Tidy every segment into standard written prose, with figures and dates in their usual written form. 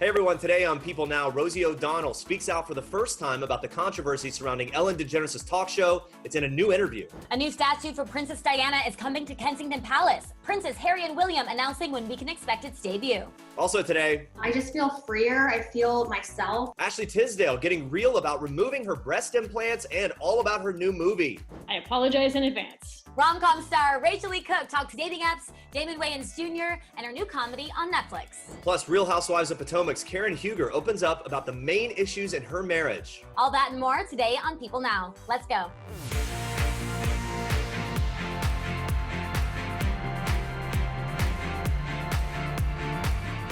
Hey everyone, today on People Now, Rosie O'Donnell speaks out for the first time about the controversy surrounding Ellen DeGeneres' talk show. It's in a new interview. A new statue for Princess Diana is coming to Kensington Palace. Princes Harry and William announcing when we can expect its debut. Also today, I just feel freer. I feel myself. Ashley Tisdale getting real about removing her breast implants and all about her new movie. I apologize in advance. Rom-com star Rachel Lee Cook talks dating apps, Damon Wayans Jr., and her new comedy on Netflix. Plus, Real Housewives of Potomac's Karen Huger opens up about the main issues in her marriage. All that and more today on People Now. Let's go.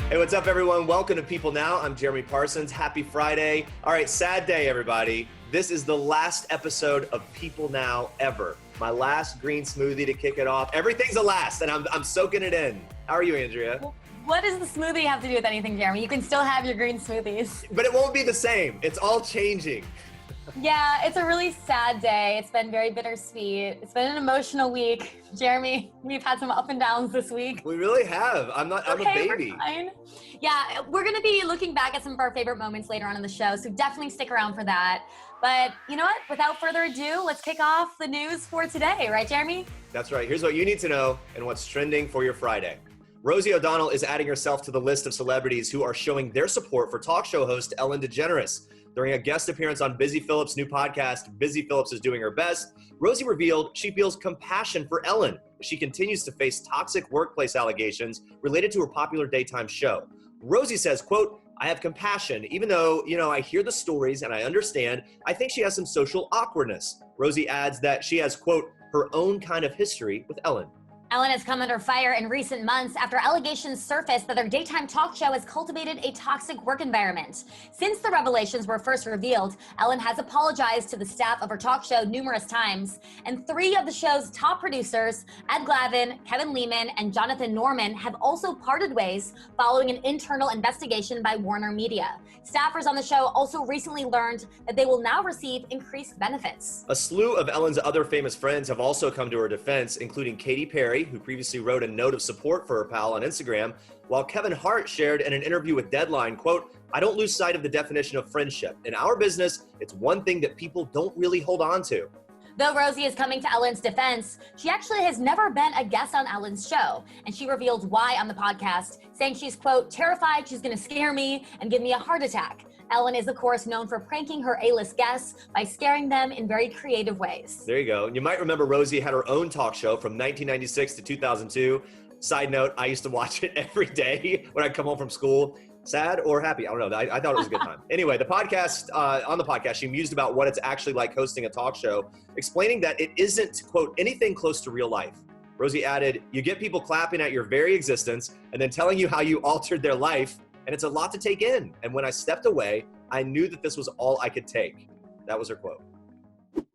Hey, what's up everyone? Welcome to People Now. I'm Jeremy Parsons. Happy Friday. All right, sad day everybody. This is the last episode of People Now ever. My last green smoothie to kick it off. Everything's a last and I'm soaking it in. How are you, Andrea? What does the smoothie have to do with anything, Jeremy? You can still have your green smoothies. But it won't be the same. It's all changing. Yeah, it's a really sad day. It's been very bittersweet. It's been an emotional week. Jeremy, we've had some up and downs this week. We really have. I'm a baby. We're fine. Yeah, we're gonna be looking back at some of our favorite moments later on in the show, so definitely stick around for that. But you know what? Without further ado, let's kick off the news for today, right, Jeremy? That's right. Here's what you need to know and what's trending for your Friday. Rosie O'Donnell is adding herself to the list of celebrities who are showing their support for talk show host Ellen DeGeneres. During a guest appearance on Busy Phillips' new podcast, Busy Phillips is Doing Her Best, Rosie revealed she feels compassion for Ellen as she continues to face toxic workplace allegations related to her popular daytime show. Rosie says, quote, I have compassion, even though, I hear the stories and I understand, I think she has some social awkwardness. Rosie adds that she has, quote, her own kind of history with Ellen. Ellen has come under fire in recent months after allegations surfaced that her daytime talk show has cultivated a toxic work environment. Since the revelations were first revealed, Ellen has apologized to the staff of her talk show numerous times, and 3 of the show's top producers, Ed Glavin, Kevin Lehman, and Jonathan Norman, have also parted ways following an internal investigation by Warner Media. Staffers on the show also recently learned that they will now receive increased benefits. A slew of Ellen's other famous friends have also come to her defense, including Katy Perry, who previously wrote a note of support for her pal on Instagram, while Kevin Hart shared in an interview with Deadline, quote, I don't lose sight of the definition of friendship. In our business, it's one thing that people don't really hold on to. Though Rosie is coming to Ellen's defense, she actually has never been a guest on Ellen's show, and she revealed why on the podcast, saying she's, quote, terrified she's gonna scare me and give me a heart attack. Ellen is, of course, known for pranking her A-list guests by scaring them in very creative ways. There you go. You might remember Rosie had her own talk show from 1996 to 2002. Side note, I used to watch it every day when I'd come home from school. Sad or happy? I don't know. I thought it was a good time. Anyway, on the podcast, she mused about what it's actually like hosting a talk show, explaining that it isn't, quote, anything close to real life. Rosie added, you get people clapping at your very existence and then telling you how you altered their life, and it's a lot to take in. And when I stepped away, I knew that this was all I could take. That was her quote.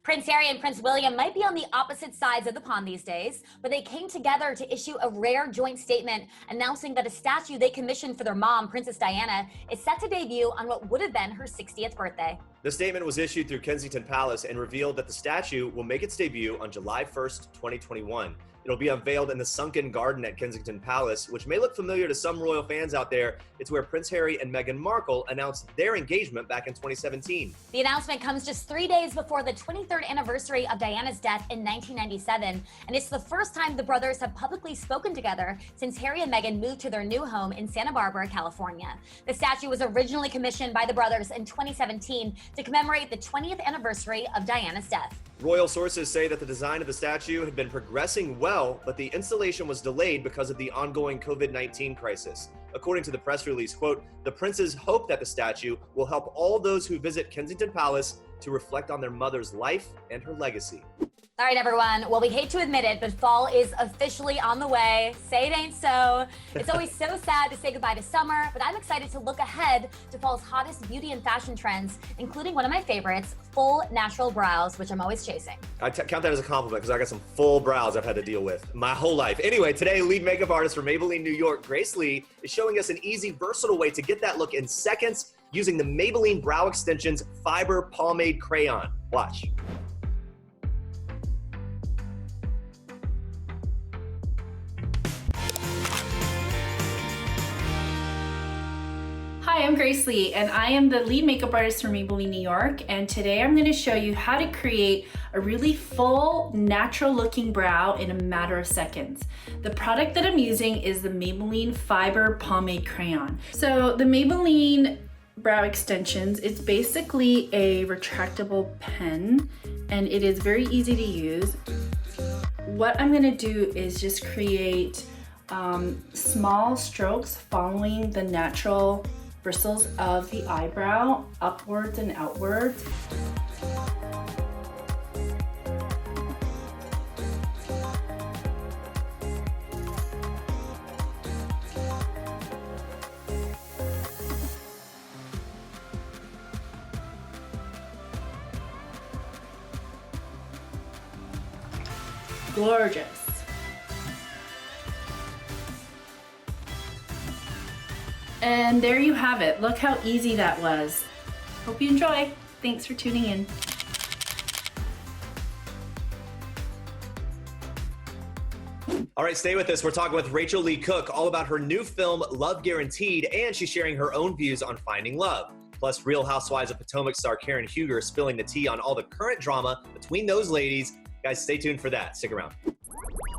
Prince Harry and Prince William might be on the opposite sides of the pond these days, but they came together to issue a rare joint statement announcing that a statue they commissioned for their mom, Princess Diana, is set to debut on what would have been her 60th birthday. The statement was issued through Kensington Palace and revealed that the statue will make its debut on July 1st, 2021. It'll be unveiled in the Sunken Garden at Kensington Palace, which may look familiar to some royal fans out there. It's where Prince Harry and Meghan Markle announced their engagement back in 2017. The announcement comes just 3 days before the 23rd anniversary of Diana's death in 1997, and it's the first time the brothers have publicly spoken together since Harry and Meghan moved to their new home in Santa Barbara, California. The statue was originally commissioned by the brothers in 2017 to commemorate the 20th anniversary of Diana's death. Royal sources say that the design of the statue had been progressing well, but the installation was delayed because of the ongoing COVID-19 crisis. According to the press release, quote, the princes hope that the statue will help all those who visit Kensington Palace to reflect on their mother's life and her legacy. All right, everyone. Well, we hate to admit it, but fall is officially on the way. Say it ain't so. It's always so sad to say goodbye to summer, but I'm excited to look ahead to fall's hottest beauty and fashion trends, including one of my favorites, full natural brows, which I'm always chasing. I count that as a compliment because I got some full brows I've had to deal with my whole life. Anyway, today, lead makeup artist for Maybelline New York, Grace Lee, is showing us an easy, versatile way to get that look in seconds using the Maybelline Brow Extensions Fiber Pomade Crayon. Watch. Hi, I'm Grace Lee, and I am the lead makeup artist for Maybelline New York, and today I'm going to show you how to create a really full, natural-looking brow in a matter of seconds. The product that I'm using is the Maybelline Fiber Pomade Crayon. So the Maybelline Brow Extensions, it's basically a retractable pen, and it is very easy to use. What I'm going to do is just create small strokes following the natural bristles of the eyebrow, upwards and outwards. Gorgeous. And there you have it. Look how easy that was. Hope you enjoy. Thanks for tuning in. All right, stay with us. We're talking with Rachel Lee Cook all about her new film, Love Guaranteed, and she's sharing her own views on finding love. Plus, Real Housewives of Potomac star Karen Huger spilling the tea on all the current drama between those ladies. Guys, stay tuned for that. Stick around.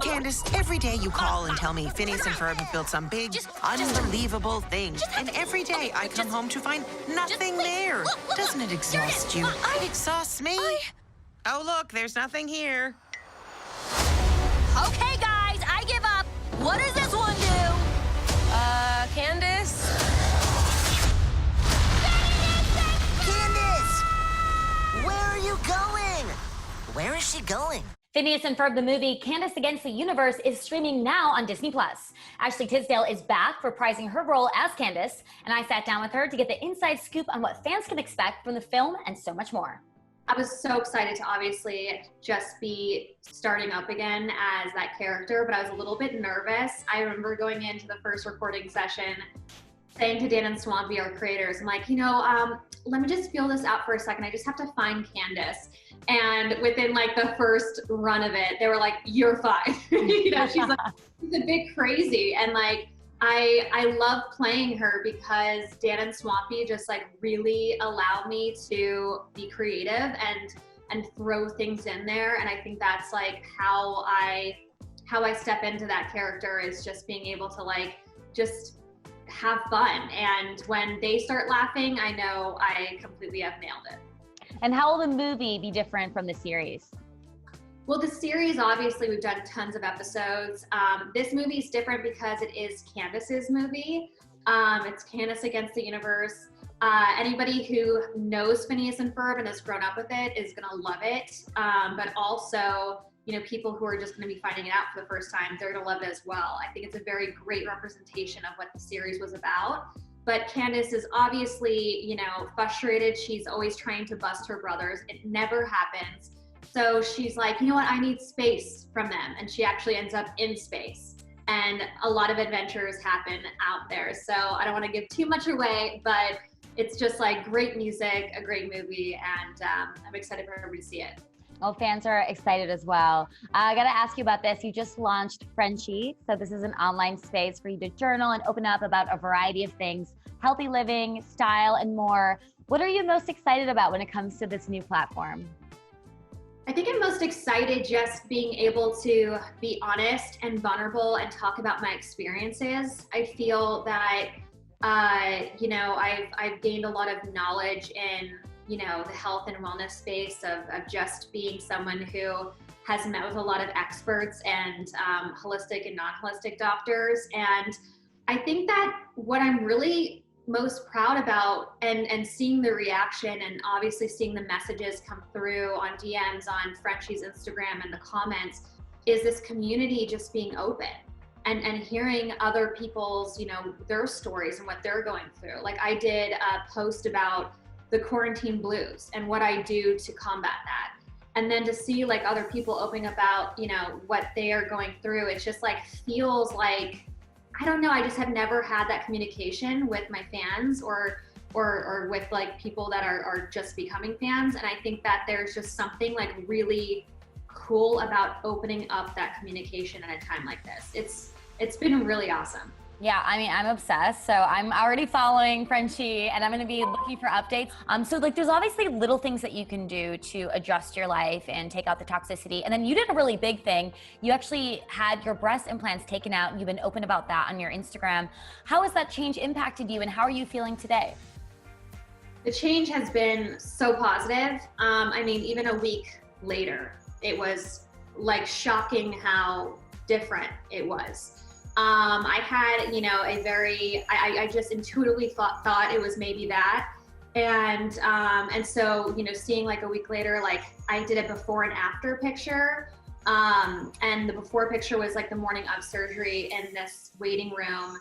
Candace, every day you call and tell me Phineas and Ferb have built some big, unbelievable thing. And every day I come home to find nothing there. Doesn't it exhaust you? It exhausts me. Oh, look, there's nothing here. Okay, guys, I give up. What does this one do? Candace? Candace! Where are you going? Where is she going? Phineas and Ferb, the movie Candace Against the Universe, is streaming now on Disney+. Ashley Tisdale is back reprising her role as Candace, and I sat down with her to get the inside scoop on what fans can expect from the film and so much more. I was so excited to obviously just be starting up again as that character, but I was a little bit nervous. I remember going into the first recording session saying to Dan and Swampy, our creators, I'm like, let me just feel this out for a second. I just have to find Candace. And within like the first run of it, they were like, you're fine. She's like, she's a bit crazy. And like, I love playing her because Dan and Swampy just like really allow me to be creative and throw things in there. And I think that's like how I step into that character, is just being able to like, just have fun. And when they start laughing, I know I completely have nailed it. And how will the movie be different from the series? Well, the series, obviously, we've done tons of episodes. This movie is different because it is Candace's movie. It's Candace Against the Universe. Anybody who knows Phineas and Ferb and has grown up with it is gonna love it. But also, people who are just gonna be finding it out for the first time, they're gonna love it as well. I think it's a very great representation of what the series was about. But Candace is obviously, frustrated. She's always trying to bust her brothers. It never happens. So she's like, you know what, I need space from them. And she actually ends up in space. And a lot of adventures happen out there. So I don't want to give too much away, but it's just like great music, a great movie, and I'm excited for everybody to see it. Well, fans are excited as well. I gotta ask you about this. You just launched FRENSHE. So this is an online space for you to journal and open up about a variety of things, healthy living, style, and more. What are you most excited about when it comes to this new platform? I think I'm most excited just being able to be honest and vulnerable and talk about my experiences. I feel that, I've gained a lot of knowledge in the health and wellness space of just being someone who has met with a lot of experts and holistic and non-holistic doctors. And I think that what I'm really most proud about and seeing the reaction and obviously seeing the messages come through on DMs on FRENSHE's Instagram and the comments is this community just being open and hearing other people's, their stories and what they're going through. Like I did a post about the quarantine blues and what I do to combat that. And then to see like other people opening about, what they are going through, it's just like feels like, I don't know, I just have never had that communication with my fans or with like people that are just becoming fans. And I think that there's just something like really cool about opening up that communication at a time like this. It's been really awesome. Yeah, I mean, I'm obsessed. So I'm already following FRENSHE and I'm going to be looking for updates. So like there's obviously little things that you can do to adjust your life and take out the toxicity. And then you did a really big thing. You actually had your breast implants taken out and you've been open about that on your Instagram. How has that change impacted you and how are you feeling today? The change has been so positive. I mean, even a week later, it was like shocking how different it was. I had, you know, I just intuitively thought it was maybe that. And so, you know, seeing like a week later, like I did a before and after picture. And the before picture was like the morning of surgery in this waiting room.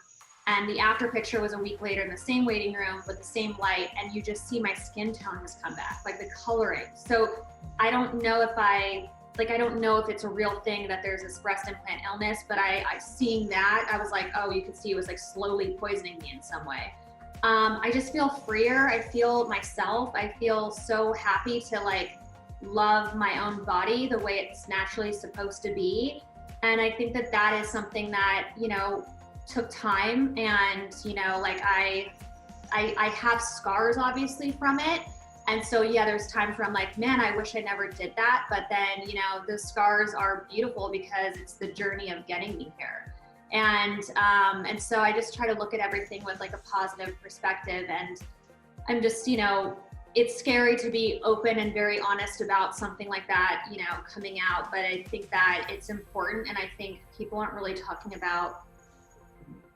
And the after picture was a week later in the same waiting room with the same light. And you just see my skin tone has come back, like the coloring. So I don't know if I don't know if it's a real thing that there's this breast implant illness, but I seeing that, I was like, oh, you could see it was like slowly poisoning me in some way. I just feel freer. I feel myself. I feel so happy to like love my own body the way it's naturally supposed to be. And I think that that is something that, you know, took time. And, you know, like I have scars obviously from it. And so, yeah, there's times where I'm like, man, I wish I never did that. But then, you know, the scars are beautiful because it's the journey of getting me here. And so I just try to look at everything with like a positive perspective. And I'm just, you know, it's scary to be open and very honest about something like that, you know, coming out. But I think that it's important. And I think people aren't really talking about,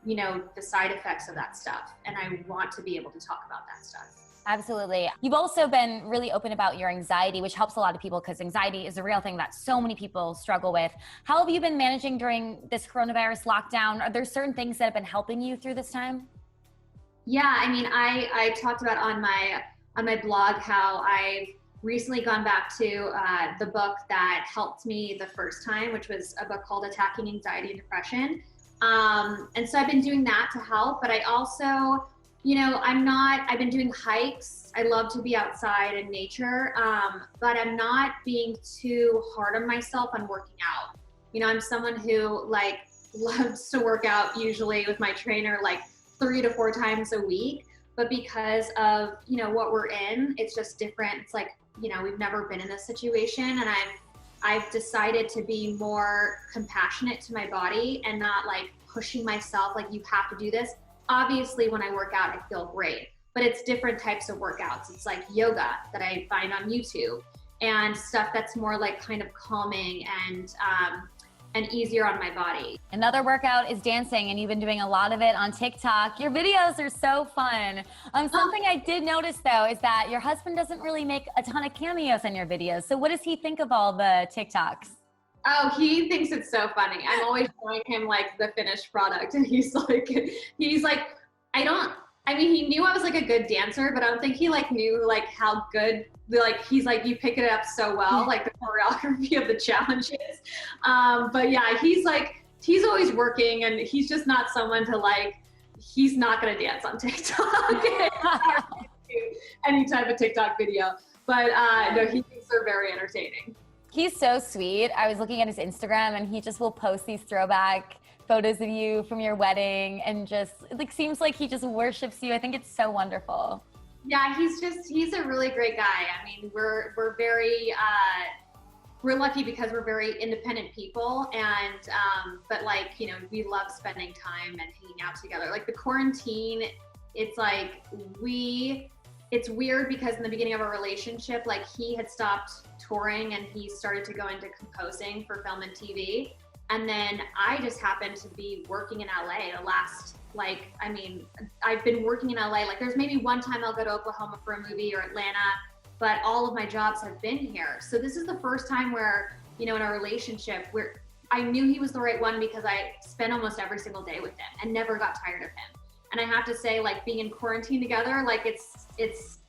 you know, the side effects of that stuff. And I want to be able to talk about that stuff. Absolutely. You've also been really open about your anxiety, which helps a lot of people because anxiety is a real thing that so many people struggle with. How have you been managing during this coronavirus lockdown? Are there certain things that have been helping you through this time? Yeah, I mean, I talked about on my blog how I've recently gone back to the book that helped me the first time, which was a book called Attacking Anxiety and Depression. And so I've been doing that to help, but I also, you know, I've been doing hikes. I love to be outside in nature, but I'm not being too hard on myself on working out. You know, I'm someone who like loves to work out usually with my trainer like 3 to 4 times a week, but because of, you know, what we're in, it's just different. It's like, you know, we've never been in this situation, and I've decided to be more compassionate to my body and not like pushing myself like you have to do this. Obviously, when I work out, I feel great, but it's different types of workouts. It's like yoga that I find on YouTube and stuff that's more like kind of calming and easier on my body. Another workout is dancing, and you've been doing a lot of it on TikTok. Your videos are so fun. Something I did notice though is that your husband doesn't really make a ton of cameos in your videos. So what does he think of all the TikToks? Oh, he thinks it's so funny. I'm always showing him like the finished product, and he's like, I mean, he knew I was like a good dancer, but I don't think he like knew like how good, like he's like, you pick it up so well, like the choreography of the challenges. But yeah, he's always working, and he's just not someone to like, he's not gonna dance on TikTok. Any type of TikTok video. But no, he thinks they're very entertaining. He's so sweet. I was looking at his Instagram and he just will post these throwback photos of you from your wedding and just, it like, seems like he just worships you. I think it's so wonderful. Yeah, he's a really great guy. I mean, we're very, we're lucky because we're very independent people, and, but like, you know, we love spending time and hanging out together. Like the quarantine, it's like it's weird because in the beginning of our relationship, like he had stopped touring and he started to go into composing for film and TV. And then I just happened to be working in LA the last, like, I mean, I've been working in LA, like there's maybe one time I'll go to Oklahoma for a movie or Atlanta, but all of my jobs have been here. So this is the first time where, you know, in our relationship where I knew he was the right one because I spent almost every single day with him and never got tired of him. And I have to say, like, being in quarantine together, like it's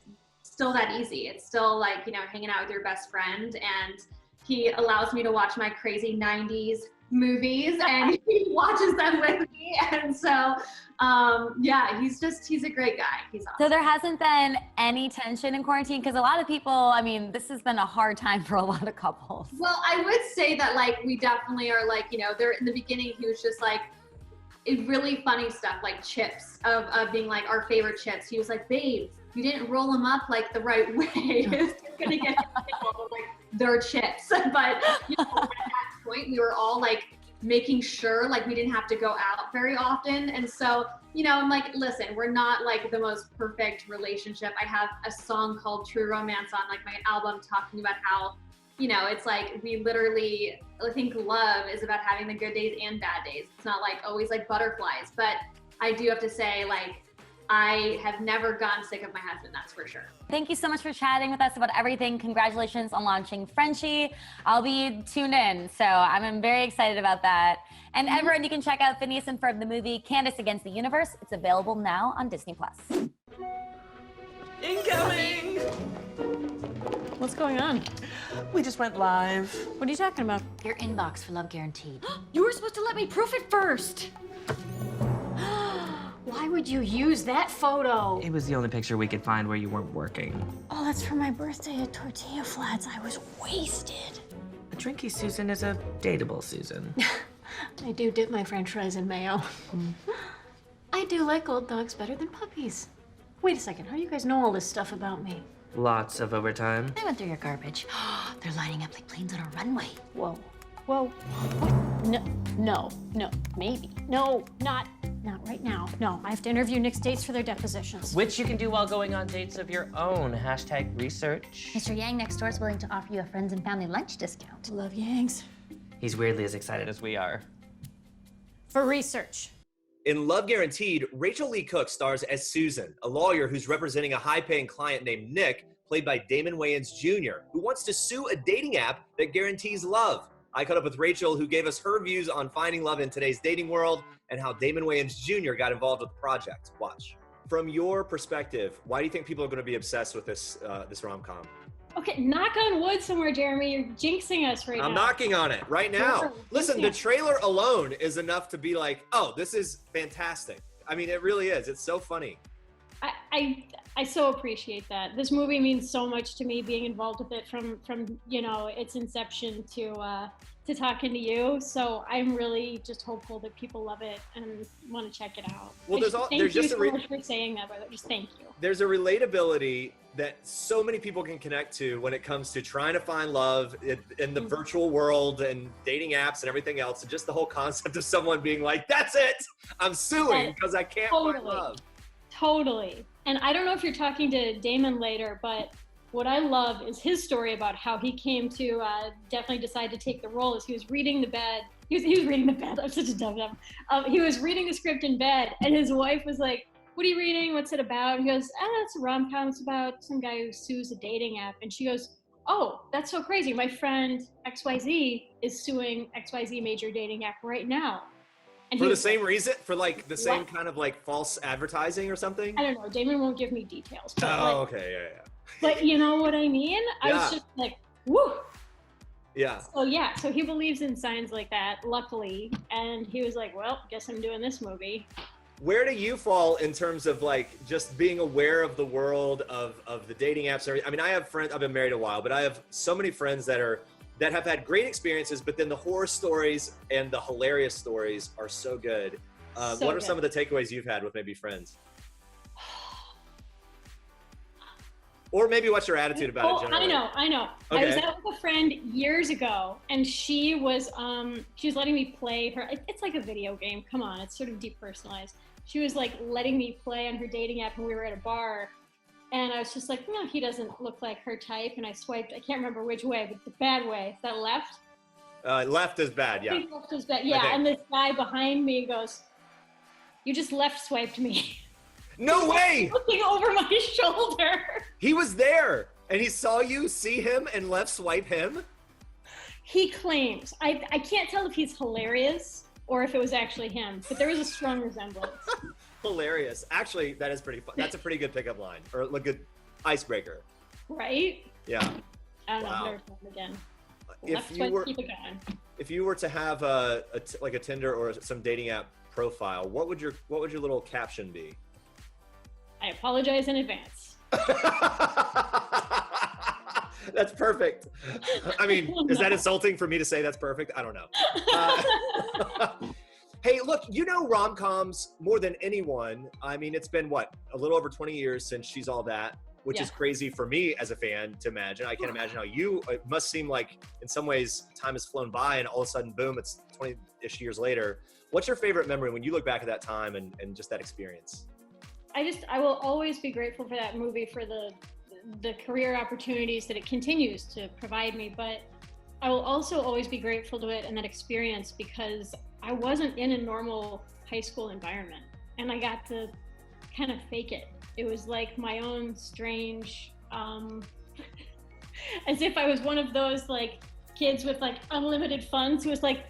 still that easy. It's still like, you know, hanging out with your best friend, and he allows me to watch my crazy 90s movies and he watches them with me. And so, yeah, he's a great guy. He's awesome. So there hasn't been any tension in quarantine? Because a lot of people, I mean, this has been a hard time for a lot of couples. Well, I would say that like, we definitely are like, you know, there in the beginning, he was just like, really funny stuff like chips of being like our favorite chips. He was like, babe, you didn't roll them up like the right way. It's gonna get like they're chips. But you know, at that point we were all like making sure like we didn't have to go out very often. And so, you know, I'm like, listen, we're not like the most perfect relationship. I have a song called True Romance on like my album talking about how, you know, it's like we literally, I think love is about having the good days and bad days. It's not like always like butterflies, but I do have to say like, I have never gone sick of my husband, that's for sure. Thank you so much for chatting with us about everything. Congratulations on launching FRENSHE. I'll be tuned in, so I'm very excited about that. And everyone, you can check out Phineas and Ferb, the movie Candace Against the Universe. It's available now on Disney+. Incoming! What's going on? We just went live. What are you talking about? Your inbox for Love Guaranteed. You were supposed to let me proof it first. Why would you use that photo? It was the only picture we could find where you weren't working. Oh, that's for my birthday at Tortilla Flats. I was wasted. A drinky Susan is a dateable Susan. I do dip my french fries in mayo. I do like old dogs better than puppies. Wait a second, how do you guys know all this stuff about me? Lots of overtime. I went through your garbage. They're lining up like planes on a runway. Whoa, whoa, what? No, maybe. No, not right now. No, I have to interview Nick's dates for their depositions. Which you can do while going on dates of your own. Hashtag research. Mr. Yang next door is willing to offer you a friends and family lunch discount. Love Yangs. He's weirdly as excited as we are. For research. In Love Guaranteed, Rachel Lee Cook stars as Susan, a lawyer who's representing a high-paying client named Nick, played by Damon Wayans Jr., who wants to sue a dating app that guarantees love. I caught up with Rachel, who gave us her views on finding love in today's dating world and how Damon Wayans Jr. got involved with the project. Watch. From your perspective, why do you think people are going to be obsessed with this rom-com? Okay, knock on wood somewhere, Jeremy. You're jinxing us right now. I'm knocking on it right now. Sure. Listen, the trailer alone is enough to be like, oh, this is fantastic. I mean, it really is. It's so funny. I so appreciate that. This movie means so much to me, being involved with it from you know, its inception to talking to you. So I'm really just hopeful that people love it and want to check it out. Well, thank you so much for saying that, brother. Just thank you. There's a relatability that so many people can connect to when it comes to trying to find love in the virtual world and dating apps and everything else. And just the whole concept of someone being like, that's it, I'm suing because I can't find love. Totally. And I don't know if you're talking to Damon later, but what I love is his story about how he came to definitely decide to take the role. Is he was reading the bed. He was reading the bed. I'm such a dumb. He was reading the script in bed, and his wife was like, "What are you reading? What's it about?" He goes, "It's a rom-com. It's about some guy who sues a dating app." And she goes, "Oh, that's so crazy. My friend XYZ is suing XYZ major dating app right now." And for the same reason? For like the same kind of like false advertising or something? I don't know. Damon won't give me details. But Okay, yeah. But you know what I mean? I was just like, woo! Yeah. So he believes in signs like that, luckily. And he was like, well, guess I'm doing this movie. Where do you fall in terms of like just being aware of the world of the dating apps? I mean, I have friends, I've been married a while, but I have so many friends that have had great experiences, but then the horror stories and the hilarious stories are so good. What are some of the takeaways you've had with maybe friends? Or maybe what's your attitude about it generally? I know. Okay. I was out with a friend years ago, and she was letting me play her. It's like a video game. Come on, it's sort of depersonalized. She was like letting me play on her dating app, and we were at a bar. And I was just like, no, he doesn't look like her type. And I swiped, I can't remember which way, but the bad way. Is that left? Left is bad, yeah. I think left is bad, yeah. And this guy behind me goes, you just left swiped me. No way! Looking over my shoulder. He was there, and he saw you see him and left swipe him? He claims. I can't tell if he's hilarious or if it was actually him, but there was a strong resemblance. Hilarious. Actually, that is pretty fun. That's a pretty good pickup line, or a good icebreaker. Right? Yeah. I don't know. I've never told him again. If you were to have a Tinder or some dating app profile, what would your little caption be? I apologize in advance. That's perfect. I mean, is that insulting for me to say that's perfect? I don't know. Hey, look, you know rom-coms more than anyone. I mean, it's been, what, a little over 20 years since She's All That, which is crazy for me as a fan to imagine. I can't imagine how it must seem like in some ways time has flown by and all of a sudden, boom, it's 20-ish years later. What's your favorite memory when you look back at that time and just that experience? I will always be grateful for that movie, for the career opportunities that it continues to provide me, but I will also always be grateful to it and that experience because I wasn't in a normal high school environment and I got to kind of fake it. It was like my own strange, as if I was one of those like kids with like unlimited funds who was like,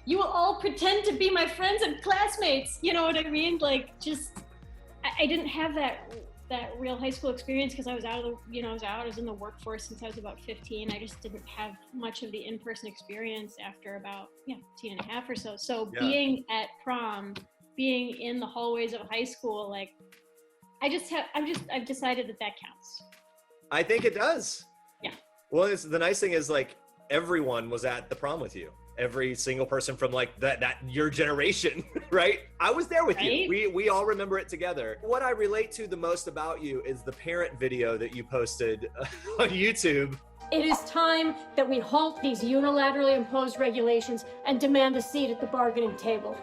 you will all pretend to be my friends and classmates. You know what I mean? Like just, I didn't have that real high school experience because I was I was in the workforce since I was about 15. I just didn't have much of the in-person experience after about 10 and a half or so. So being at prom, being in the hallways of high school, like I've decided that counts. I think it does. Yeah. Well, the nice thing is like everyone was at the prom with you. Every single person from like that your generation, right? I was there with you. We all remember it together. What I relate to the most about you is the parent video that you posted on YouTube. It is time that we halt these unilaterally imposed regulations and demand a seat at the bargaining table,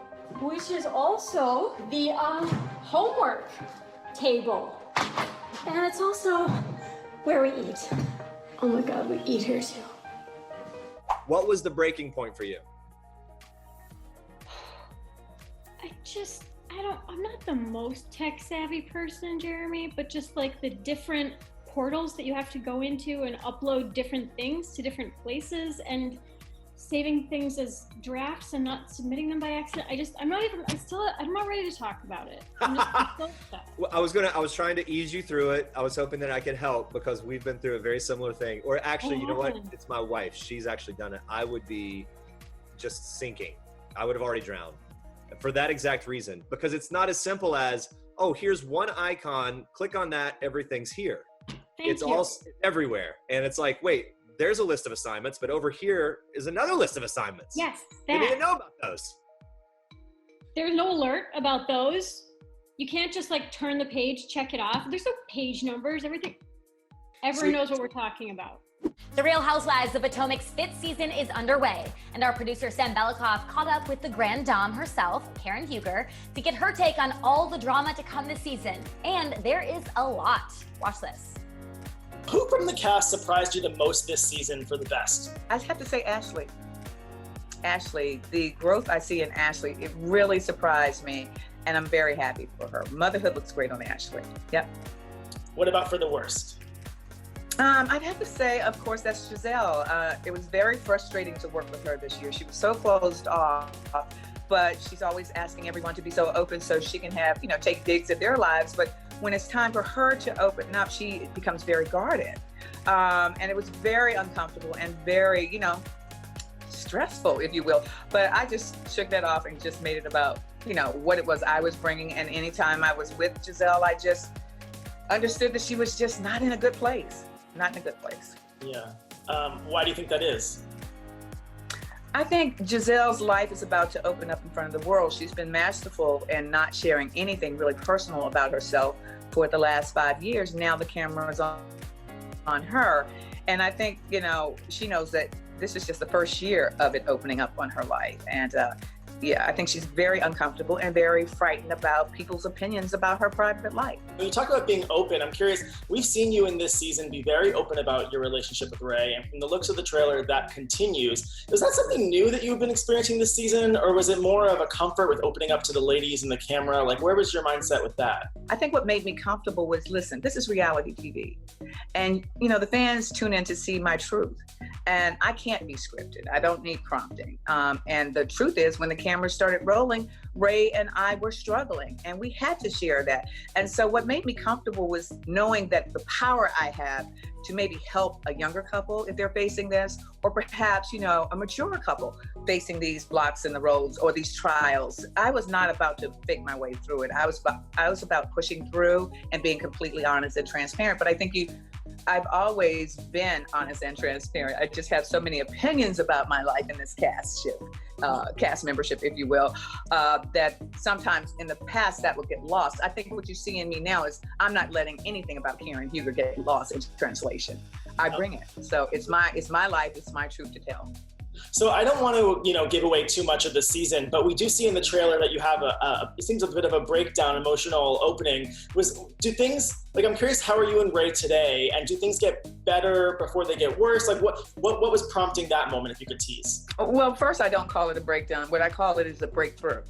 which is also the homework table. And it's also where we eat. Oh my God, we eat here too. What was the breaking point for you? I'm not the most tech savvy person, Jeremy, but just like the different portals that you have to go into and upload different things to different places and saving things as drafts and not submitting them by accident. I'm not ready to talk about it. I'm still upset. Well, I was trying to ease you through it. I was hoping that I could help because we've been through a very similar thing. Or actually, you know what? It's my wife. She's actually done it. I would be just sinking. I would have already drowned for that exact reason, because it's not as simple as, oh, here's one icon, click on that, everything's here. It's all everywhere. And it's like, wait, there's a list of assignments, but over here is another list of assignments. Yes, you need to know about those. There's no alert about those. You can't just like turn the page, check it off. There's no page numbers, everyone knows what we're talking about. The Real Housewives of Potomac's 5th season is underway, and our producer Sam Belikoff caught up with the Grand Dame herself, Karen Huger, to get her take on all the drama to come this season. And there is a lot. Watch this. Who from the cast surprised you the most this season for the best? I'd have to say Ashley. Ashley, the growth I see in Ashley, it really surprised me, and I'm very happy for her. Motherhood looks great on Ashley. Yep. What about for the worst? I'd have to say, of course, that's GIZELLE. It was very frustrating to work with her this year. She was so closed off, but she's always asking everyone to be so open so she can have, take digs at their lives. But when it's time for her to open up, she becomes very guarded. And it was very uncomfortable and very, stressful, if you will. But I just shook that off and just made it about, what it was I was bringing. And anytime I was with GIZELLE, I just understood that she was just not in a good place. Not in a good place. Yeah. Why do you think that is? I think GIZELLE's life is about to open up in front of the world. She's been masterful in not sharing anything really personal about herself for the last 5 years. Now the camera is on her. And I think, she knows that this is just the first year of it opening up on her life. And I think she's very uncomfortable and very frightened about people's opinions about her private life. When you talk about being open, I'm curious, we've seen you in this season be very open about your relationship with Ray, and from the looks of the trailer, that continues. Is that something new that you've been experiencing this season, or was it more of a comfort with opening up to the ladies and the camera? Like, where was your mindset with that? I think what made me comfortable was, listen, this is reality TV. And, the fans tune in to see my truth. And I can't be scripted. I don't need prompting. And the truth is, when the cameras started rolling, Ray and I were struggling, and we had to share that. And so what made me comfortable was knowing that the power I have to maybe help a younger couple if they're facing this, or perhaps, a mature couple facing these blocks in the roads or these trials. I was not about to fake my way through it. I was about pushing through and being completely honest and transparent. But I think I've always been honest and transparent. I just have so many opinions about my life in this cast membership, if you will, that sometimes in the past that would get lost. I think what you see in me now is I'm not letting anything about Karen Huger get lost in translation. I bring it. So it's my life, it's my truth to tell. So I don't want to, give away too much of the season, but we do see in the trailer that you have it seems a bit of a breakdown, emotional opening. I'm curious, how are you and Ray today? And do things get better before they get worse? Like what was prompting that moment, if you could tease? Well, first, I don't call it a breakdown. What I call it is a breakthrough.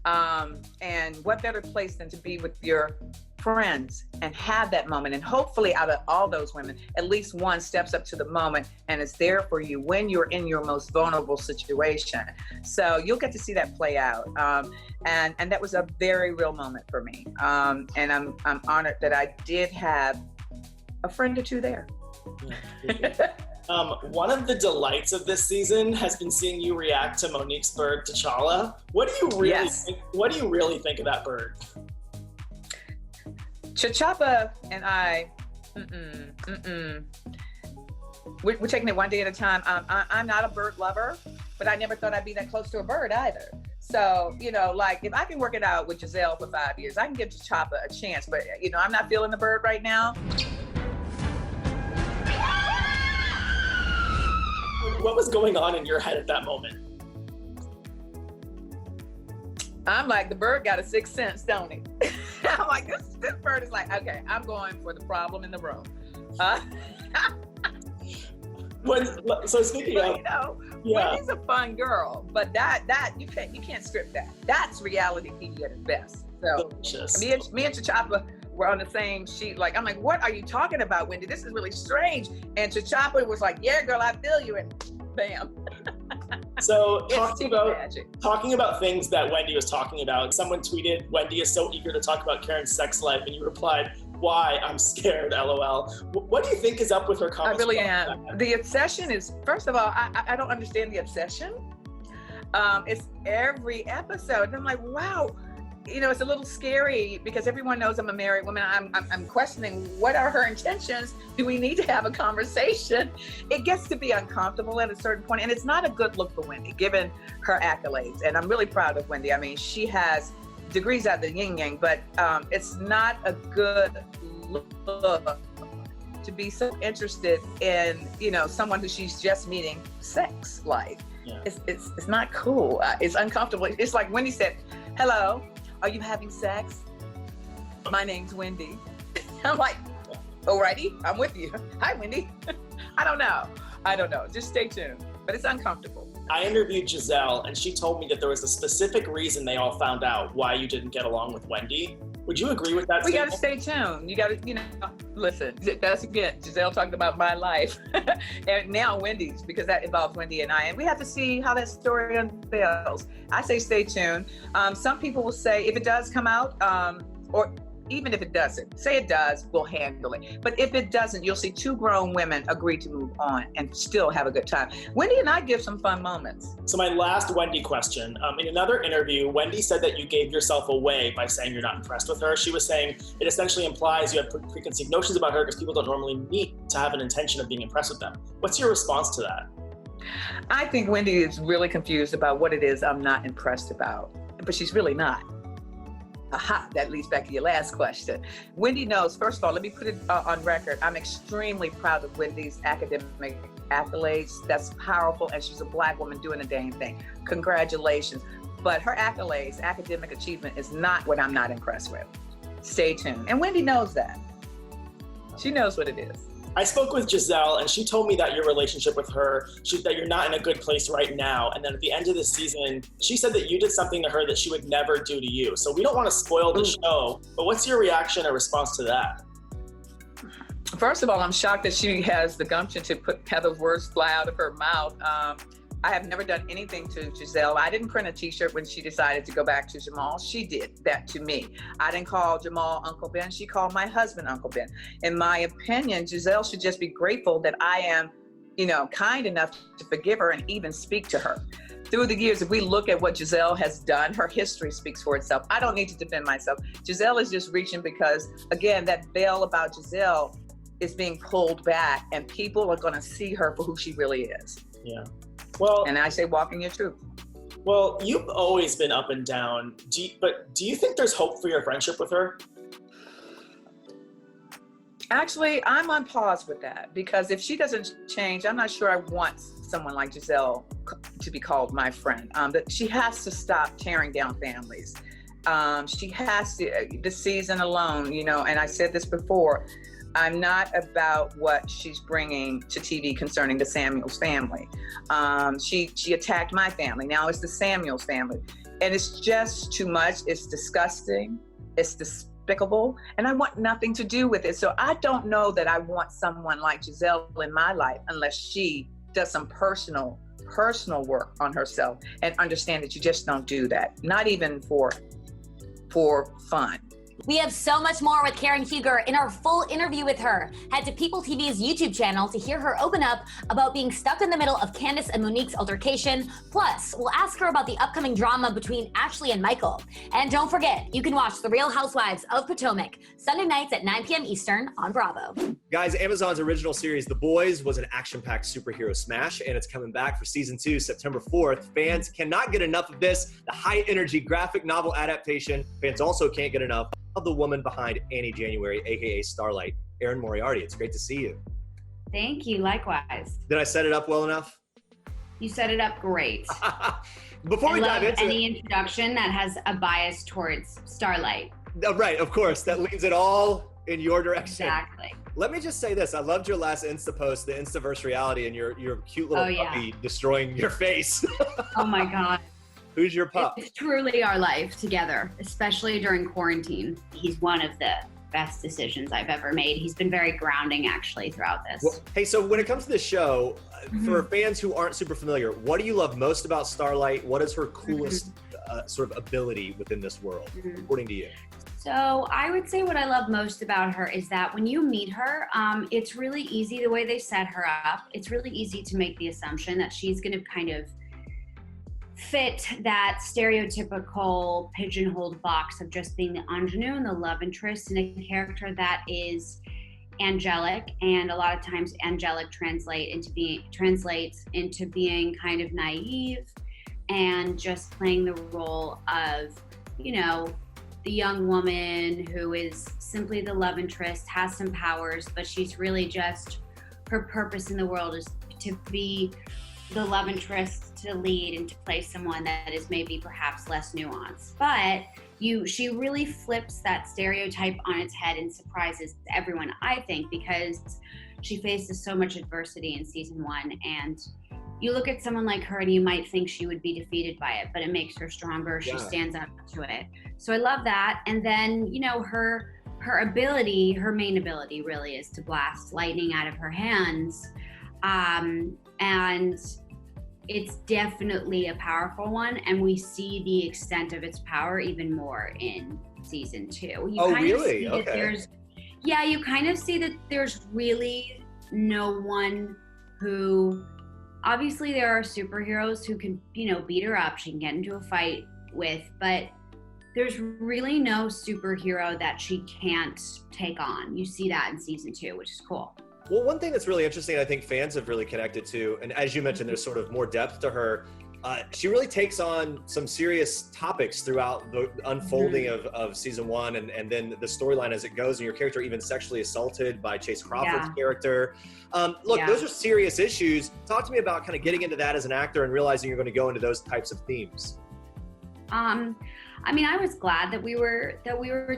And what better place than to be with your friends and have that moment, and hopefully out of all those women, at least one steps up to the moment and is there for you when you're in your most vulnerable situation. So you'll get to see that play out, and that was a very real moment for me, and I'm honored that I did have a friend or two there. One of the delights of this season has been seeing you react to Monique's bird, T'Challa. What do you really think of that bird? T'Challa and I, We're taking it one day at a time. I'm not a bird lover, but I never thought I'd be that close to a bird either. So, if I can work it out with Gizelle for 5 years, I can give T'Challa a chance, but I'm not feeling the bird right now. What was going on in your head at that moment? I'm like, the bird got a sixth sense, don't he? I'm like, this bird is like, okay, I'm going for the problem in the room. So speaking of, Wendy's a fun girl, but that you can't script that. That's reality TV at its best. So me and T'Challa were on the same sheet. Like, I'm like, what are you talking about, Wendy? This is really strange. And T'Challa was like, yeah, girl, I feel you. And bam. So talking about things that Wendy was talking about, someone tweeted, Wendy is so eager to talk about Karen's sex life, and you replied, why? I'm scared, LOL. What do you think is up with her comments? I really am. The obsession is, first of all, I don't understand the obsession. It's every episode. And I'm like, wow. It's a little scary because everyone knows I'm a married woman. I'm questioning, what are her intentions? Do we need to have a conversation? It gets to be uncomfortable at a certain point, and it's not a good look for Wendy, given her accolades. And I'm really proud of Wendy. I mean, she has degrees out the yin yang, but it's not a good look to be so interested in, someone who she's just meeting sex life. Yeah. It's not cool. It's uncomfortable. It's like Wendy said, hello. Are you having sex? My name's Wendy. I'm like, alrighty, I'm with you. Hi, Wendy. I don't know. Just stay tuned. But it's uncomfortable. I interviewed Gizelle, and she told me that there was a specific reason they all found out why you didn't get along with Wendy. Would you agree with that? We got to stay tuned. You got to, listen, that's again, Gizelle talking about my life. And now Wendy's, because that involves Wendy and I. And we have to see how that story unfolds. I say stay tuned. Some people will say if it does come out, or even if it doesn't, say it does, we'll handle it. But if it doesn't, you'll see two grown women agree to move on and still have a good time. Wendy and I give some fun moments. So my last Wendy question, in another interview, Wendy said that you gave yourself away by saying you're not impressed with her. She was saying it essentially implies you have preconceived notions about her because people don't normally meet to have an intention of being impressed with them. What's your response to that? I think Wendy is really confused about what it is I'm not impressed about, but she's really not. Aha, that leads back to your last question. Wendy knows, first of all, let me put it on record. I'm extremely proud of Wendy's academic accolades. That's powerful, and she's a Black woman doing a dang thing. Congratulations. But her accolades, academic achievement, is not what I'm not impressed with. Stay tuned. And Wendy knows that. She knows what it is. I spoke with Gizelle, and she told me that your relationship with her, that you're not in a good place right now. And then at the end of the season, she said that you did something to her that she would never do to you. So we don't want to spoil the show, but what's your reaction or response to that? First of all, I'm shocked that she has the gumption to have those words fly out of her mouth. I have never done anything to Gizelle. I didn't print a t-shirt when she decided to go back to Jamal. She did that to me. I didn't call Jamal Uncle Ben. She called my husband Uncle Ben. In my opinion, Gizelle should just be grateful that I am, kind enough to forgive her and even speak to her. Through the years, if we look at what Gizelle has done, her history speaks for itself. I don't need to defend myself. Gizelle is just reaching because, again, that veil about Gizelle is being pulled back, and people are going to see her for who she really is. Yeah. Well, and I say walking your truth. Well, you've always been up and down, but do you think there's hope for your friendship with her? Actually, I'm on pause with that, because if she doesn't change, I'm not sure I want someone like Gizelle to be called my friend. That she has to stop tearing down families. She has to, this season alone, you know, and I said this before, I'm not about what she's bringing to TV concerning the Samuels family. She attacked my family. Now it's the Samuels family. And it's just too much. It's disgusting. It's despicable. And I want nothing to do with it. So I don't know that I want someone like Gizelle in my life unless she does some personal work on herself and understand that you just don't do that. Not even for fun. We have so much more with Karen Huger in our full interview with her. Head to PeopleTV's YouTube channel to hear her open up about being stuck in the middle of Candace and Monique's altercation. Plus, we'll ask her about the upcoming drama between Ashley and Michael. And don't forget, you can watch The Real Housewives of Potomac Sunday nights at 9 p.m. Eastern on Bravo. Guys, Amazon's original series, The Boys, was an action-packed superhero smash, and it's coming back for season 2, September 4th. Fans cannot get enough of this, the high-energy graphic novel adaptation. Fans also can't get enough of the woman behind Annie January, aka Starlight, ERIN Moriarty. It's great to see you. Thank you, likewise. Did I set it up well enough? You set it up great. Before we dive into any introduction that has a bias towards Starlight. Right, of course, that leans it all in your direction. Exactly. Let me just say this. I loved your last Insta post, the Instaverse reality, and your cute little puppy destroying your face. Oh my God. Who's your pup? It's truly our life together, especially during quarantine. He's one of the best decisions I've ever made. He's been very grounding, actually, throughout this. Well, hey, so when it comes to this show, for fans who aren't super familiar, what do you love most about Starlight? What is her coolest sort of ability within this world, according to you? So I would say what I love most about her is that when you meet her, it's really easy the way they set her up. It's really easy to make the assumption that she's going to kind of fit that stereotypical pigeonholed box of just being the ingenue and the love interest in a character that is angelic, and a lot of times angelic translates into being kind of naive and just playing the role of, you know, the young woman who is simply the love interest, has some powers, but she's really just, her purpose in the world is to be the love interest, to lead and to play someone that is maybe perhaps less nuanced. But she really flips that stereotype on its head and surprises everyone, I think, because she faces so much adversity in season 1. And you look at someone like her and you might think she would be defeated by it, but it makes her stronger. She stands up to it. So I love that. And then, you know, her ability, her main ability really is to blast lightning out of her hands. And it's definitely a powerful one, and we see the extent of its power even more in season 2. Really? Okay. You kind of see that there's really no one who, obviously there are superheroes who can, you know, beat her up, she can get into a fight with, but there's really no superhero that she can't take on. You see that in season 2, which is cool. Well, one thing that's really interesting, I think fans have really connected to, and as you mentioned, there's sort of more depth to her. She really takes on some serious topics throughout the unfolding of season 1, and then the storyline as it goes, and your character even sexually assaulted by Chase Crawford's character. Those are serious issues. Talk to me about kind of getting into that as an actor and realizing you're going to go into those types of themes. I mean, I was glad that we were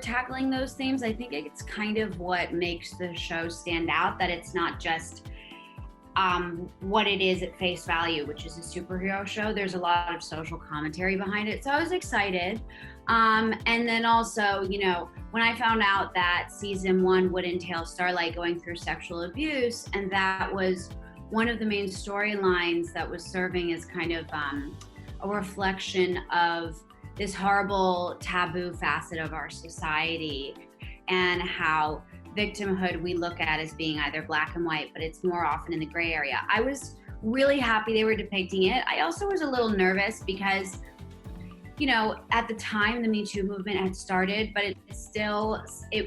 tackling those themes. I think it's kind of what makes the show stand out, that it's not just what it is at face value, which is a superhero show. There's a lot of social commentary behind it. So I was excited. And then also, you know, when I found out that season 1 would entail Starlight going through sexual abuse, and that was one of the main storylines that was serving as kind of a reflection of this horrible taboo facet of our society, and how victimhood we look at as being either black and white, but it's more often in the gray area. I was really happy they were depicting it. I also was a little nervous because, you know, at the time the Me Too movement had started, but it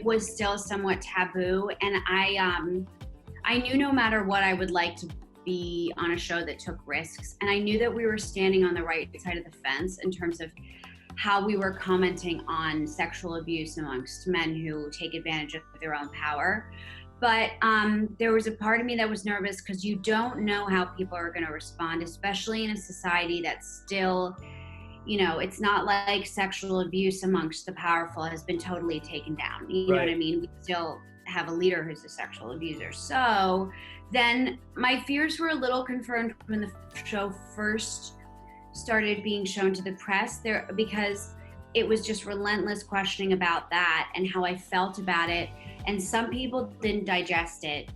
was still somewhat taboo. And I knew no matter what, I would like to be on a show that took risks. And I knew that we were standing on the right side of the fence in terms of how we were commenting on sexual abuse amongst men who take advantage of their own power. But there was a part of me that was nervous because you don't know how people are going to respond, especially in a society that's still, you know, it's not like sexual abuse amongst the powerful has been totally taken down. You know what I mean? We still have a leader who's a sexual abuser. So then my fears were a little confirmed when the show first started being shown to the press there, because it was just relentless questioning about that and how I felt about it. And some people didn't digest it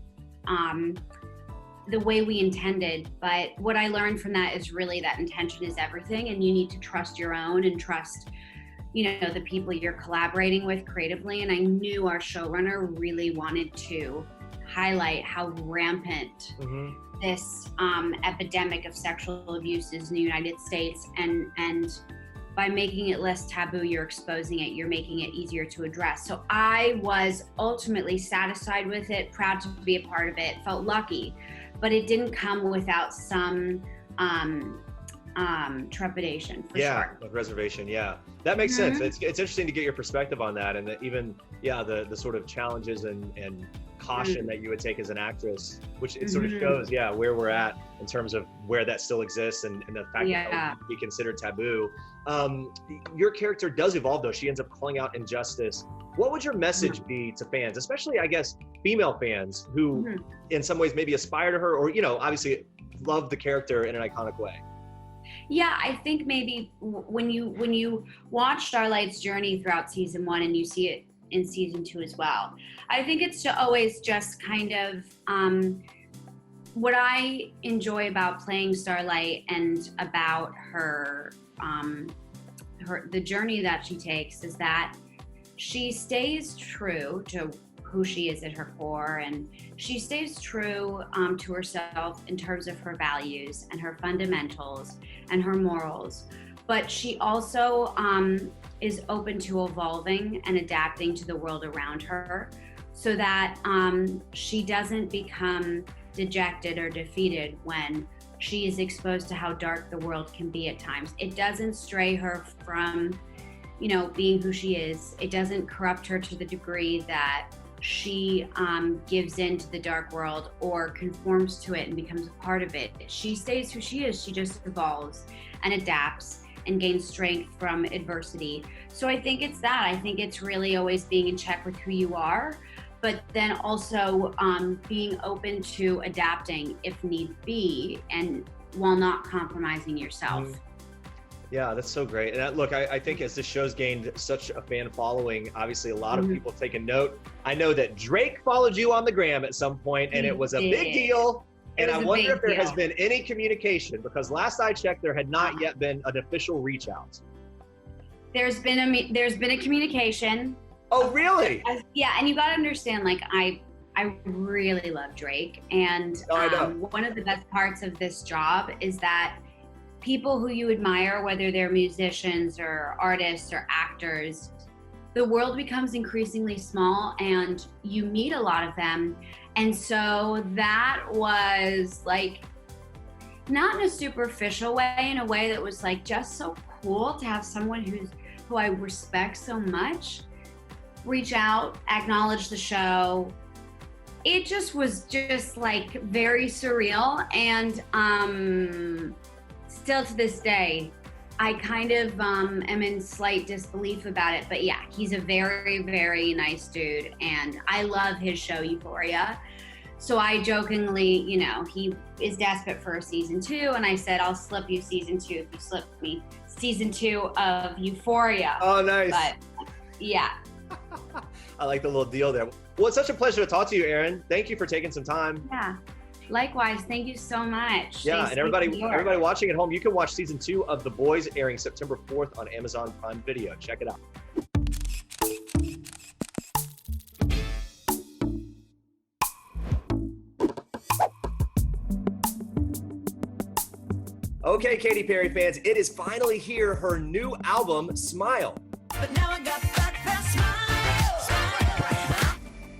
the way we intended. But what I learned from that is really that intention is everything, and you need to trust your own and trust, you know, the people you're collaborating with creatively. And I knew our showrunner really wanted to highlight how rampant this epidemic of sexual abuse is in the United States, and by making it less taboo, you're exposing it, you're making it easier to address. So I was ultimately satisfied with it, proud to be a part of it, felt lucky, but it didn't come without some trepidation, for sure. Like reservation, that makes sense. It's interesting to get your perspective on that, and that even the sort of challenges and caution that you would take as an actress, which it sort of shows where we're at in terms of where that still exists, and the fact that that would be considered taboo. Your character does evolve though. She ends up calling out injustice. What would your message be to fans, especially I guess female fans who in some ways maybe aspire to her, or, you know, obviously love the character in an iconic way? Yeah, I think maybe when you watch Starlight's journey throughout season 1 and you see it in season 2 as well, I think it's always just kind of what I enjoy about playing Starlight and about her the journey that she takes is that she stays true to who she is at her core, and she stays true to herself in terms of her values and her fundamentals and her morals. But she also is open to evolving and adapting to the world around her, so that she doesn't become dejected or defeated when she is exposed to how dark the world can be at times. It doesn't stray her from, you know, being who she is. It doesn't corrupt her to the degree that she gives in to the dark world or conforms to it and becomes a part of it. She stays who she is. She just evolves and adapts and gains strength from adversity. So I think it's that. I think it's really always being in check with who you are, but then also being open to adapting if need be, and while not compromising yourself. Yeah, that's so great. And look, I think as this show's gained such a fan following, obviously a lot of people have taken note. I know that Drake followed you on the gram at some point, and it was a big deal. And I wonder if there has been any communication, because last I checked, there had not yet been an official reach out. There's been a communication. Oh, really? Yeah, and you gotta understand, like, I really love Drake, and one of the best parts of this job is that people who you admire, whether they're musicians or artists or actors, the world becomes increasingly small and you meet a lot of them. And so that was like, not in a superficial way, in a way that was like just so cool to have someone who I respect so much reach out, acknowledge the show. It just was just like very surreal, and still to this day, I kind of am in slight disbelief about it. But yeah, he's a very, very nice dude, and I love his show Euphoria. So I jokingly, you know, he is desperate for a season 2, and I said, I'll slip you season 2 if you slip me season 2 of Euphoria. Oh, nice. But yeah. I like the little deal there. Well, it's such a pleasure to talk to you, Erin. Thank you for taking some time. Yeah. Likewise, thank you so much. Yeah, and everybody watching at home, you can watch season 2 of The Boys, airing September 4th on Amazon Prime Video. Check it out. Okay, Katy Perry fans, it is finally here, her new album, Smile. But now I got that smile.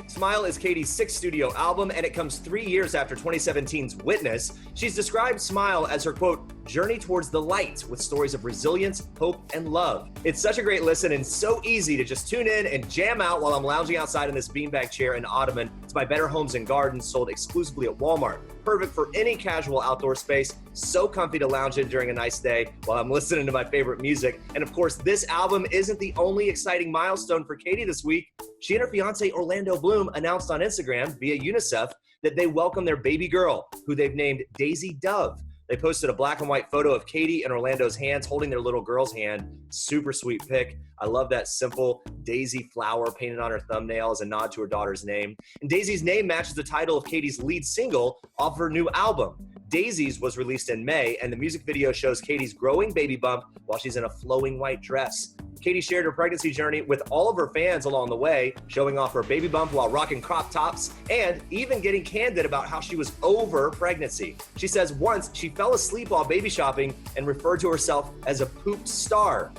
Smile is Katy's 6th studio album, and it comes 3 years after 2017's Witness. She's described Smile as her, quote, journey towards the light with stories of resilience, hope, and love. It's such a great listen and so easy to just tune in and jam out while I'm lounging outside in this beanbag chair and ottoman. It's by Better Homes and Gardens, sold exclusively at Walmart. Perfect for any casual outdoor space. So comfy to lounge in during a nice day while I'm listening to my favorite music. And of course, this album isn't the only exciting milestone for Katy this week. She and her fiance Orlando Bloom announced on Instagram via UNICEF that they welcome their baby girl, who they've named Daisy Dove. They posted a black and white photo of Katy and Orlando's hands holding their little girl's hand. Super sweet pic. I love that simple daisy flower painted on her thumbnail as a nod to her daughter's name. And Daisy's name matches the title of Katy's lead single off her new album. Daisies was released in May, and the music video shows Katy's growing baby bump while she's in a flowing white dress. Katy shared her pregnancy journey with all of her fans along the way, showing off her baby bump while rocking crop tops, and even getting candid about how she was over pregnancy. She says once she fell asleep while baby shopping and referred to herself as a pooped star.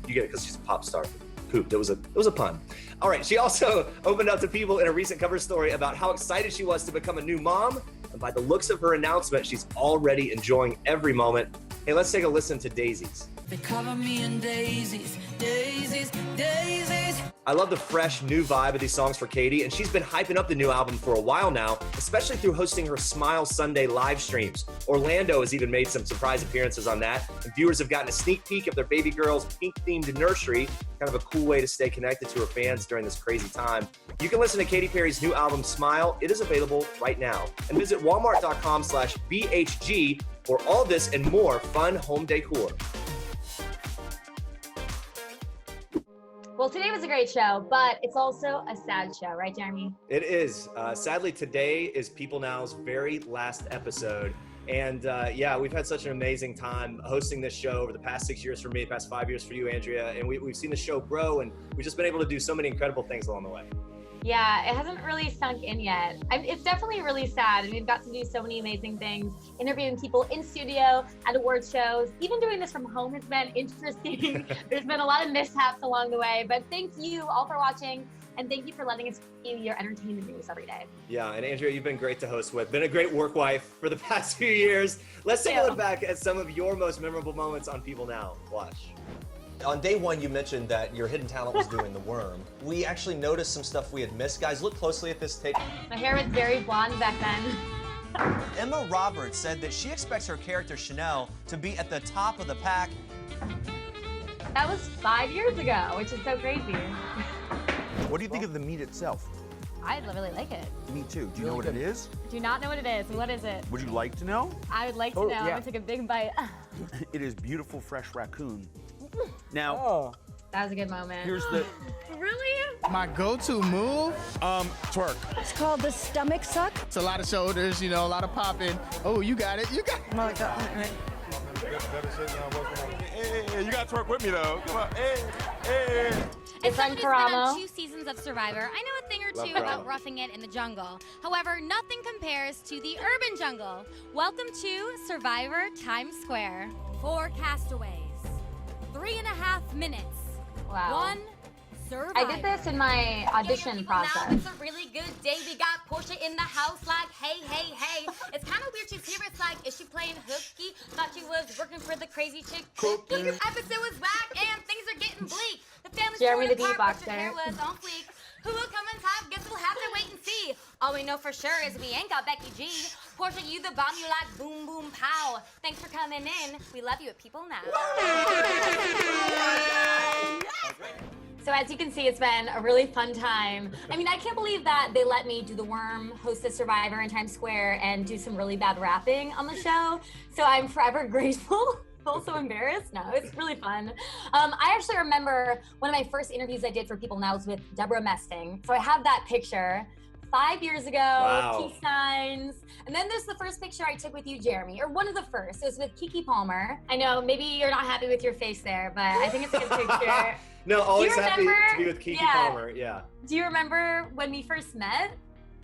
You get it because she's a pop star. Pooped. It was a pun. All right, she also opened up to People in a recent cover story about how excited she was to become a new mom. And by the looks of her announcement, she's already enjoying every moment. Hey, let's take a listen to Daisies. They cover me in daisies, daisies, daisies. I love the fresh new vibe of these songs for Katy, and she's been hyping up the new album for a while now, especially through hosting her Smile Sunday live streams. Orlando has even made some surprise appearances on that, and viewers have gotten a sneak peek of their baby girl's pink-themed nursery, kind of a cool way to stay connected to her fans during this crazy time. You can listen to Katy Perry's new album, Smile. It is available right now. And visit walmart.com/BHG for all this and more fun home decor. Well, today was a great show, but it's also a sad show, right, Jeremy? It is. Sadly, today is People Now's very last episode. And yeah, we've had such an amazing time hosting this show over the past 6 years for me, the past 5 years for you, Andrea. And we've seen the show grow, and we've just been able to do so many incredible things along the way. Yeah, it hasn't really sunk in yet. It's definitely really sad, and we've got to do so many amazing things, interviewing people in studio, at award shows. Even doing this from home has been interesting. There's been a lot of mishaps along the way, but thank you all for watching, and thank you for letting us give you your entertainment news every day. Yeah, and Andrea, you've been great to host with. Been a great work wife for the past few years. Let's take a look back at some of your most memorable moments on People Now. Watch. On day one, you mentioned that your hidden talent was doing the worm. We actually noticed some stuff we had missed. Guys, look closely at this tape. My hair was very blonde back then. Emma Roberts said that she expects her character Chanel to be at the top of the pack. That was 5 years ago, which is so crazy. What do you think of the meat itself? I really like it. Me too. Do you know what it is? Do not know what it is. What is it? Would you like to know? I would like to know. I'm gonna take a big bite. It is beautiful fresh raccoon. Now, that was a good moment. Here's the... Really? My go-to move, twerk. It's called the stomach suck. It's a lot of shoulders, you know, a lot of popping. Oh, you got it, you got it. Oh, God. Hey, you got to twerk with me, though. Come on, hey, hey. As someone who's been on 2 seasons of Survivor, I know a thing or Love two Bravo. about roughing it in the jungle. However, nothing compares to the urban jungle. Welcome to Survivor Times Square. 4 castaways, 3.5 minutes. Wow. 1 survivor. I did this in my audition process. Now it's a really good day. We got Portia in the house like, hey, hey, hey. It's kind of weird she's here. It's like, is she playing hooky? Thought she was working for the crazy chick cookie. This episode was whack and things are getting bleak. The family's Jeremy torn the apart, but beatboxer. your hair was on fleek. Who will come on top? Guess we'll have to wait and see. All we know for sure is we ain't got Becky G. Portia, you the bomb, you like boom, boom, pow. Thanks for coming in. We love you at People Now. So as you can see, it's been a really fun time. I mean, I can't believe that they let me do the worm, host a Survivor in Times Square, and do some really bad rapping on the show. So I'm forever grateful. Also embarrassed. No, it's really fun. I actually remember one of my first interviews I did for People Now was with Deborah Mesting. So I have that picture 5 years ago, Wow. peace signs. And then there's the first picture I took with you, Jeremy, or one of the first. It was with Keke Palmer. I know maybe you're not happy with your face there, but I think it's a good picture. No, always happy remember? to be with Keke Yeah. Palmer. Yeah. Do you remember when we first met?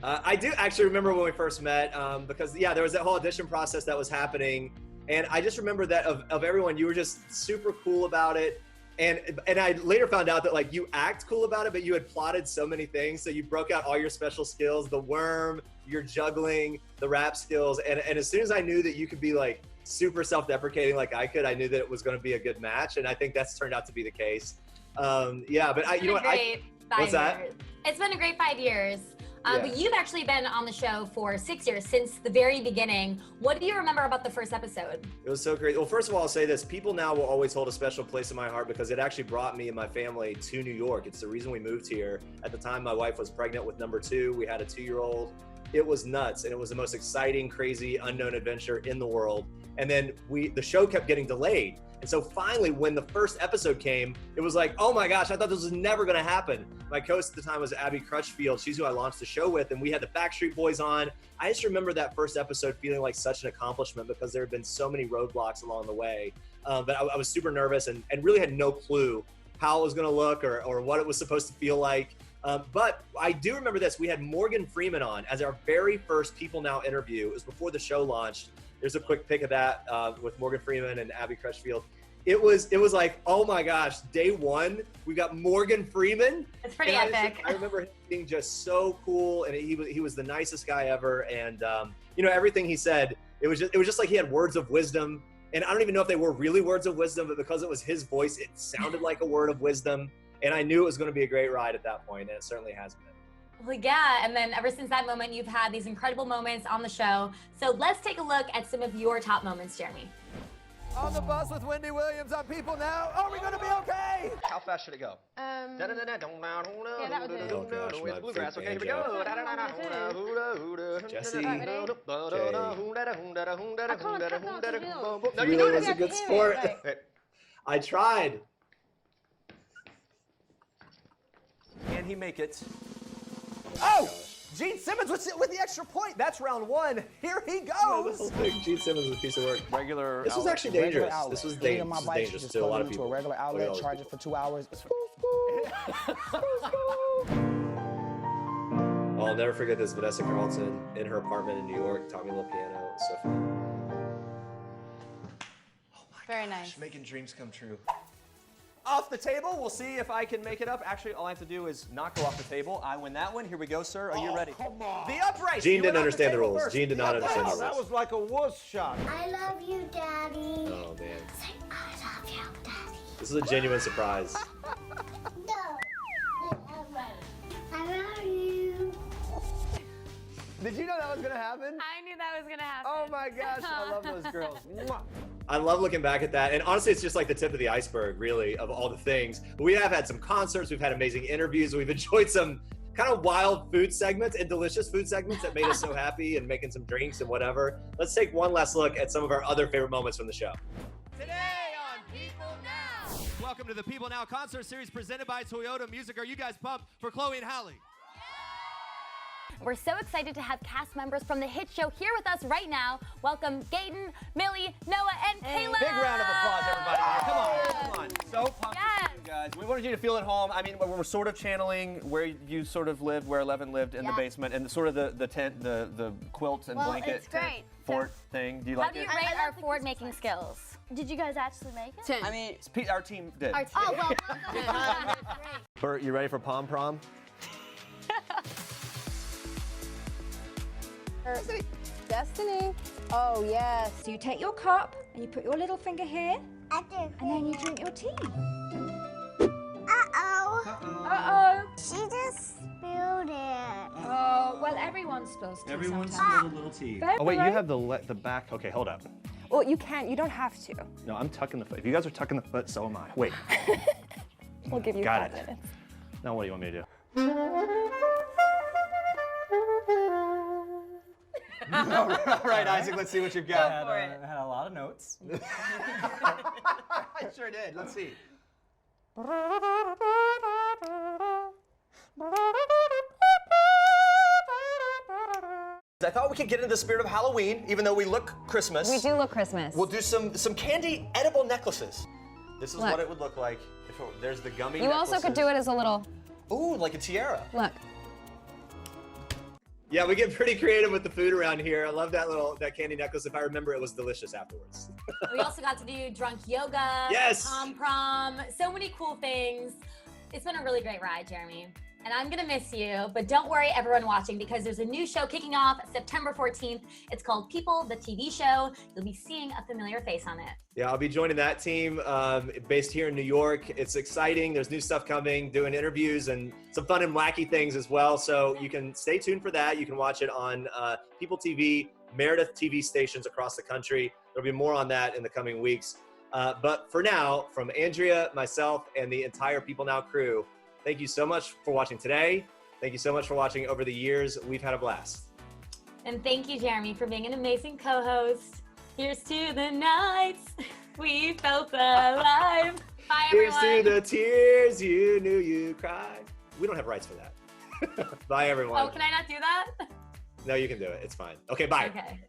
I do actually remember when we first met because, yeah, there was that whole audition process that was happening. And I just remember that of everyone, you were just super cool about it. And I later found out that like you act cool about it, but you had plotted so many things. So you broke out all your special skills, the worm, your juggling, the rap skills. And as soon as I knew that you could be like super self-deprecating like I could, I knew that it was going to be a good match. And I think that's turned out to be the case. Yeah, but you know what? What's that? It's been a great 5 years. But you've actually been on the show for 6 years, since the very beginning. What do you remember about the first episode? It was so great. Well, first of all, I'll say this. People Now will always hold a special place in my heart because it actually brought me and my family to New York. It's the reason we moved here. At the time, my wife was pregnant with number 2. We had a 2-year-old. It was nuts, and it was the most exciting, crazy, unknown adventure in the world. And then the show kept getting delayed. And so finally, when the first episode came, it was like, oh my gosh, I thought this was never gonna happen. My co-host at the time was Abby Crutchfield. She's who I launched the show with, and we had the Backstreet Boys on. I just remember that first episode feeling like such an accomplishment because there had been so many roadblocks along the way. But I was super nervous and really had no clue how it was gonna look or what it was supposed to feel like. But I do remember this. We had Morgan Freeman on as our very first People Now interview. It was before the show launched. There's a quick pic of that with Morgan Freeman and Abby Crutchfield. It was like, oh my gosh, day one, we got Morgan Freeman. It's pretty epic. I remember him being just so cool, and he was the nicest guy ever. And you know, everything he said, it was just like he had words of wisdom. And I don't even know if they were really words of wisdom, but because it was his voice, it sounded like a word of wisdom. And I knew it was going to be a great ride at that point, and it certainly has been. Well, yeah, and then ever since that moment, you've had these incredible moments on the show. So let's take a look at some of your top moments, Jeremy. On the bus with Wendy Williams on People Now. Are we gonna be okay? How fast should it go? Yeah, that would do. Oh gosh, my bluegrass. Okay, here we banjo. go. Jesse. No, You really was a good sport. I tried. Can he make it? Oh! Gene Simmons with the extra point. That's round one. Here he goes. Gene Simmons was a piece of work. Regular. This was actually dangerous. This was dangerous to a lot of people. To a regular outlet, charge it for 2 hours. I'll never forget this. Vanessa Carlton in her apartment in New York taught me a little piano. It was so fun. Very nice. Making dreams come true. Off the table, we'll see if I can make it up. Actually, all I have to do is not go off the table. I win that one. Here we go, sir. Are you ready? Come on. The upright. Gene didn't understand the rules. Gene did not understand the rules. That was like a wuss shot. I love you, Daddy. Oh man. Say, I love you, Daddy. This is a genuine surprise. No. I love you. Did you know that was gonna happen? I knew that was gonna happen. Oh my gosh, I love those girls. I love looking back at that. And honestly, it's just like the tip of the iceberg, really, of all the things. But we have had some concerts. We've had amazing interviews. We've enjoyed some kind of wild food segments and delicious food segments that made us so happy, and making some drinks and whatever. Let's take one last look at some of our other favorite moments from the show. Today on People Now. Welcome to the People Now concert series presented by Toyota Music. Are you guys pumped for Chloe and Halle? We're so excited to have cast members from the hit show here with us right now. Welcome Gaten, Millie, Noah, and Kayla. Big round of applause, everybody. Come on. So pumped to see you guys. We wanted you to feel at home. I mean, we're sort of channeling where you sort of lived, where Eleven lived in the basement, and sort of the tent, the quilt and blanket. It's great. Fort thing. Do you like it? How do you rate our Ford making skills? Did you guys actually make it? 10. I mean, our team did. Our team. Oh, well. Bert, you ready for pom prom? Destiny. Oh, yes. So you take your cup and you put your little finger here. I do. And then you drink your tea. Uh-oh. Uh-oh. She just spilled it. Oh, well, everyone's supposed to. Everyone's sometimes. spilled a little tea. Oh, wait, you have the back. Okay, hold up. Well, you can't. You don't have to. No, I'm tucking the foot. If you guys are tucking the foot, so am I. Wait. We'll give you Got 5 it. minutes. Now what do you want me to do? All right, Isaac, let's see what you've got. I had a lot of notes. I sure did. Let's see. I thought we could get into the spirit of Halloween, even though we look Christmas. We do look Christmas. We'll do some candy edible necklaces. This is what it would look like. There's the gummy You necklaces. also could do it as a little. Ooh, like a tiara. Look. Yeah, we get pretty creative with the food around here. I love that candy necklace. If I remember, it was delicious afterwards. We also got to do drunk yoga. Yes. Prom. So many cool things. It's been a really great ride, Jeremy. And I'm gonna miss you, but don't worry, everyone watching, because there's a new show kicking off September 14th. It's called People, the TV show. You'll be seeing a familiar face on it. Yeah, I'll be joining that team based here in New York. It's exciting. There's new stuff coming, doing interviews and some fun and wacky things as well. So you can stay tuned for that. You can watch it on PeopleTV, Meredith TV stations across the country. There'll be more on that in the coming weeks. But for now, from Andrea, myself, and the entire People Now crew, thank you so much for watching today. Thank you so much for watching over the years. We've had a blast. And thank you, Jeremy, for being an amazing co-host. Here's to the nights we felt alive. Bye, everyone. Here's to the tears you knew you cried. We don't have rights for that. Bye, everyone. Oh, can I not do that? No, you can do it. It's fine. Okay, bye. Okay.